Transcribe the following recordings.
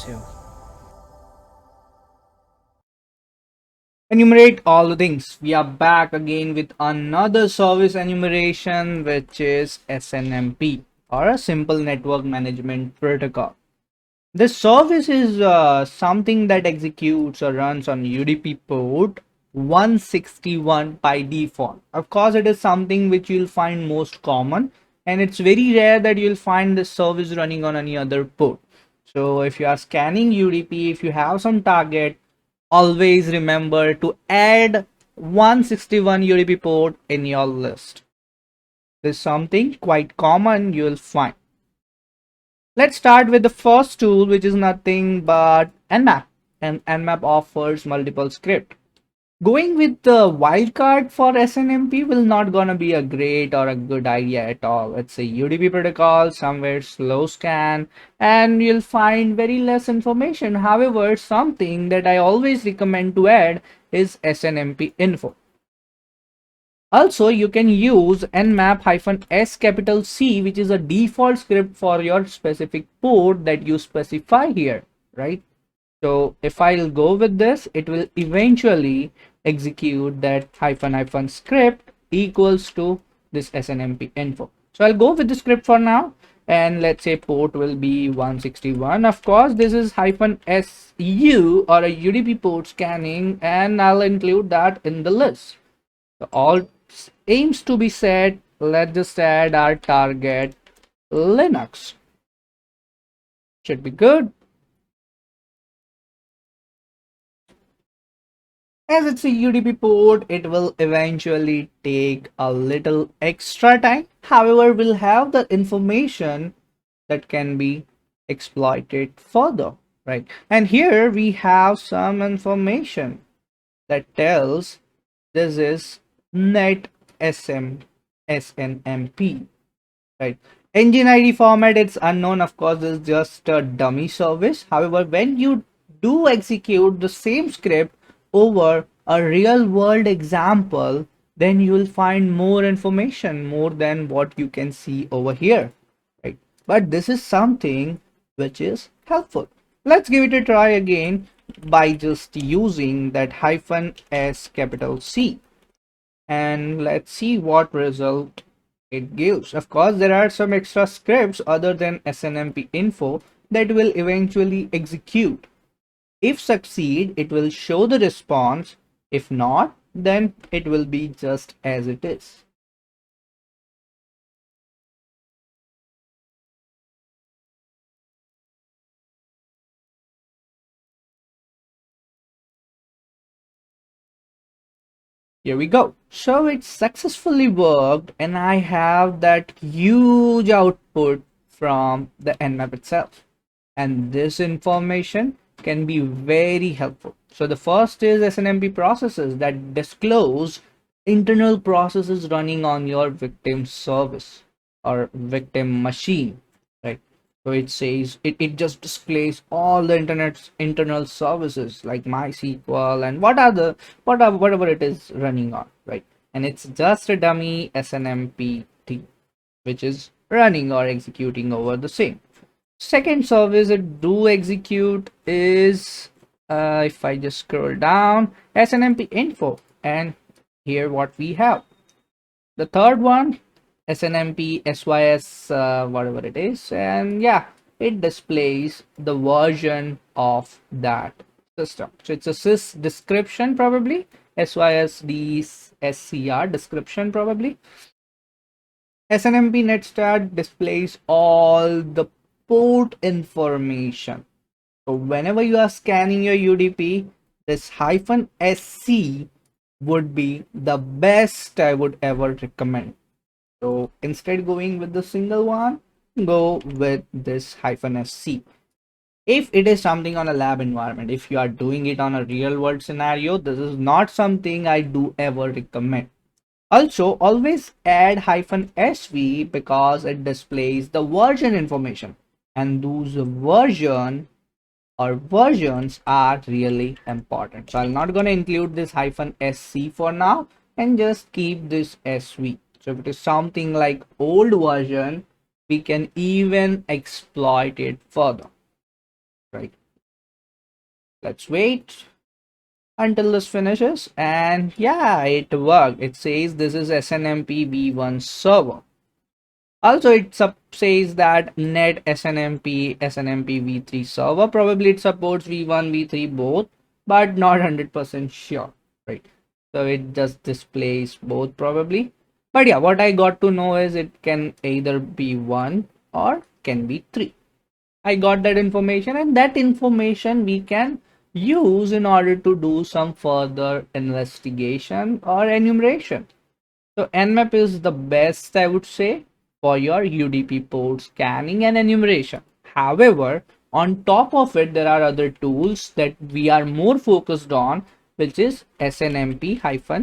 So, enumerate all the things. We are back again with another service enumeration, which is SNMP, or a simple network management protocol. This service is something that executes or runs on UDP port 161 by default. Of course, it is something which you'll find most common, and it's very rare that you'll find this service running on any other port. So if you are scanning UDP, if you have some target, always remember to add 161 UDP port in your list. This is something quite common you'll find. Let's start with the first tool, which is nothing but nmap. And nmap offers multiple scripts. Going with the wildcard for SNMP will not gonna be a great or a good idea at all. It's a UDP protocol, somewhere slow scan, and you'll find very less information. However, something that I always recommend to add is SNMP info. Also, you can use nmap-s capital C, which is a default script for your specific port that you specify here, right? So if I'll go with this, it will eventually execute that hyphen script equals to this snmp info. So I'll go with the script for now, and let's say port will be 161. Of course, this is hyphen su or a UDP port scanning, and I'll include that in the list. So all aims to be set. Let's just add our target Linux. Should be good. As it's a UDP port, it will eventually take a little extra time. However, we'll have the information that can be exploited further, right? And here we have some information that tells this is net snmp, right? Engine ID format, it's unknown. Of course, this is just a dummy service. However, when you do execute the same script over a real world example, then you will find more information, more than what you can see over here, right? But this is something which is helpful. Let's give it a try again by just using that hyphen s capital C, and let's see what result it gives. Of course, there are some extra scripts other than snmp info that will eventually execute. If succeed, it will show the response. If not, then it will be just as it is. Here we go. So it successfully worked, and I have that huge output from the nmap itself. And this information can be very helpful. So the first is snmp processes that disclose internal processes running on your victim service or victim machine, right? So it says it just displays all the internet's internal services like MySQL and whatever it is running on, right? And it's just a dummy snmpt which is running or executing over the same. Second service it do execute is if I just scroll down, snmp info, and here what we have. The third one, snmp sys whatever it is, and yeah, it displays the version of that system. So it's a sys description probably, sysd scr description probably. snmp netstat displays all the port information. So whenever you are scanning your UDP, this hyphen SC would be the best I would ever recommend. So instead going with the single one, go with this hyphen SC. If it is something on a lab environment, if you are doing it on a real world scenario, this is not something I do ever recommend. Also, always add hyphen SV because it displays the version information, and those versions are really important. So I'm not going to include this hyphen SC for now and just keep this SV. So if it is something like old version, we can even exploit it further, right? Let's wait until this finishes, and yeah, it worked. It says this is SNMP v1 server. Also, it says that net SNMP SNMP v3 server. Probably it supports v1 v3 both, but not 100% sure, right? So it just displays both probably. But yeah, what I got to know is it can either be 1 or can be 3. I got that information, and that information we can use in order to do some further investigation or enumeration. So nmap is the best, I would say, for your UDP port scanning and enumeration. However, on top of it, there are other tools that we are more focused on, which is snmp-check.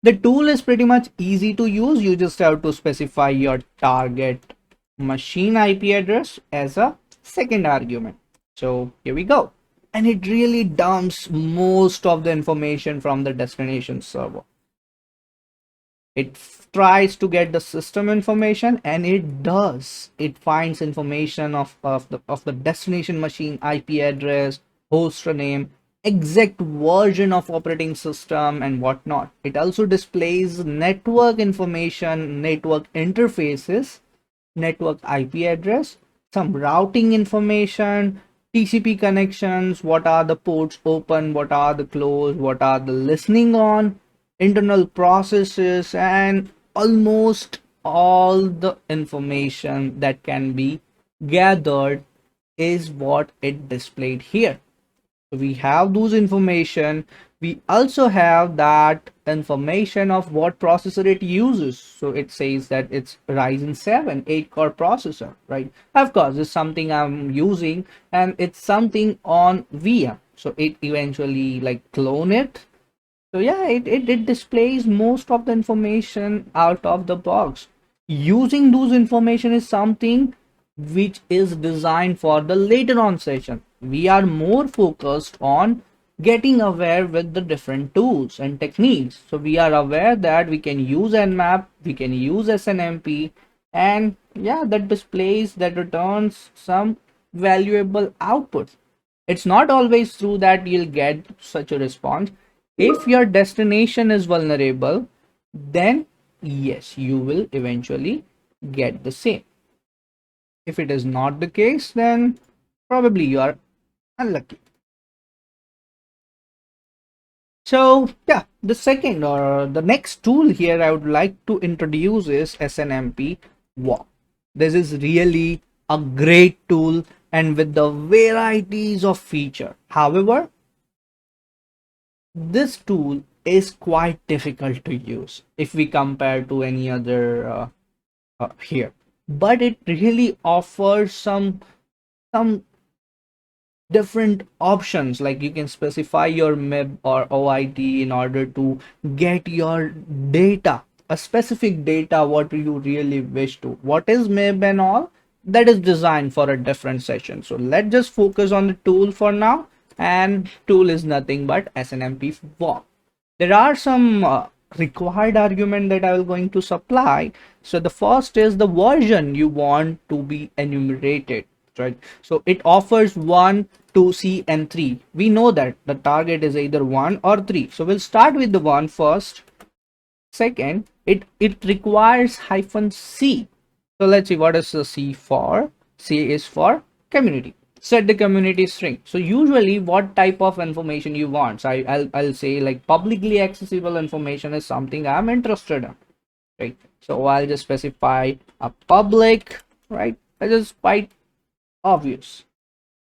The tool is pretty much easy to use. You just have to specify your target machine IP address as a second argument. So here we go. And it really dumps most of the information from the destination server. It tries to get the system information, and it does. It finds information of the destination machine IP address, host name, exact version of operating system, and whatnot. It also displays network information, network interfaces, network IP address, some routing information, TCP connections, what are the ports open, what are the closed, what are the listening on, internal processes, and almost all the information that can be gathered is what it displayed here. So we have those information. We also have that information of what processor it uses. So it says that it's Ryzen 7 8-core processor, right? Of course, it's something I'm using, and it's something on VM. So it eventually like clone it. So yeah, it displays most of the information out of the box. Using those information is something which is designed for the later on session. We are more focused on getting aware with the different tools and techniques. So we are aware that we can use nmap, we can use snmp, and yeah, that displays, that returns some valuable output. It's not always true that you'll get such a response. If your destination is vulnerable, then yes, you will eventually get the same. If it is not the case, then probably you are unlucky. So yeah, the second or the next tool here I would like to introduce is snmp-walk. This is really a great tool and with the varieties of feature. However, this tool is quite difficult to use if we compare to any other here, but it really offers some different options. Like you can specify your MIB or OID in order to get your data, a specific data what you really wish to. What is MIB and all, that is designed for a different session. So let's just focus on the tool for now, and tool is nothing but snmp walk. There are some required argument that I will going to supply. So the first is the version you want to be enumerated, right? So it offers 1, 2, C, and 3. We know that the target is either 1 or 3. So we'll start with the 1 first. Second, it requires -c. So let's see what is the C for. C is for community. Set the community string. So usually what type of information you want. So I'll say like publicly accessible information is something I'm interested in, right? So I'll just specify a public, right? That is quite obvious,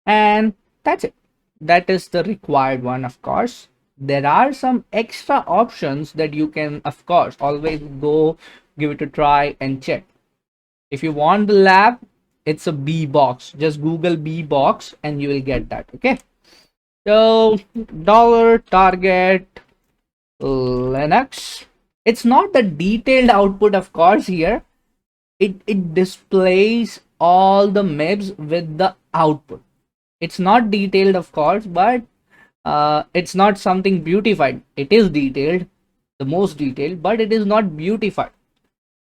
and that's it. That is the required one. Of course, there are some extra options that you can of course always go give it a try and check. If you want the lab, it's a B box. Just Google B box and you will get that. Okay. So dollar target Linux. It's not the detailed output, of course, here. It displays all the MIBs with the output. It's not detailed, of course, but it's not something beautified. It is detailed, the most detailed, but it is not beautified.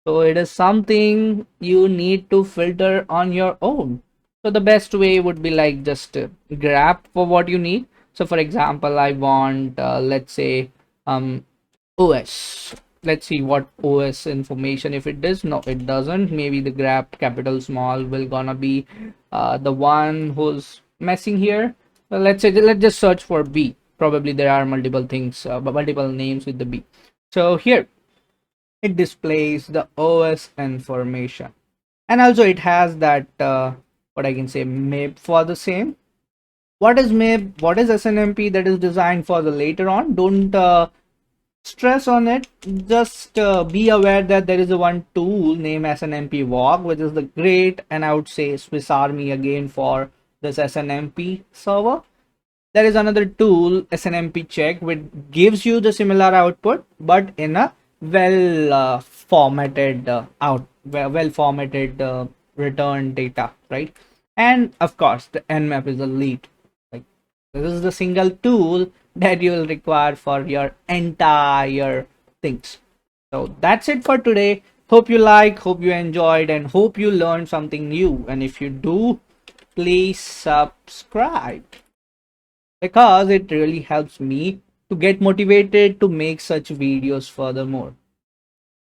So it is something you need to filter on your own. So the best way would be like just grab for what you need. So for example, I want let's say OS. Let's see what OS information. If it does, no, it doesn't. Maybe the grab capital small will gonna be the one who's messing here. Well, let's say let's just search for B. Probably there are multiple things, multiple names with the B. So here it displays the OS information, and also it has that what I can say map for the same. What is map? What is SNMP? That is designed for the later on. Don't stress on it. Just be aware that there is a one tool named snmp-walk, which is the great, and I would say Swiss Army again for this snmp server. There is another tool snmp-check, which gives you the similar output but in a formatted well formatted return data, right? And of course the nmap is the lead. Like, this is the single tool that you will require for your entire things. So that's it for today. Hope you hope you enjoyed, and hope you learned something new. And if you do, please subscribe, because it really helps me to get motivated to make such videos furthermore.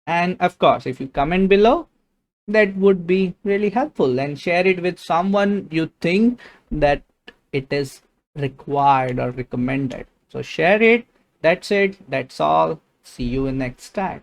And of course, if you comment below, that would be really helpful, and share it with someone you think that it is required or recommended. So share it. That's it. That's all. See you in next time.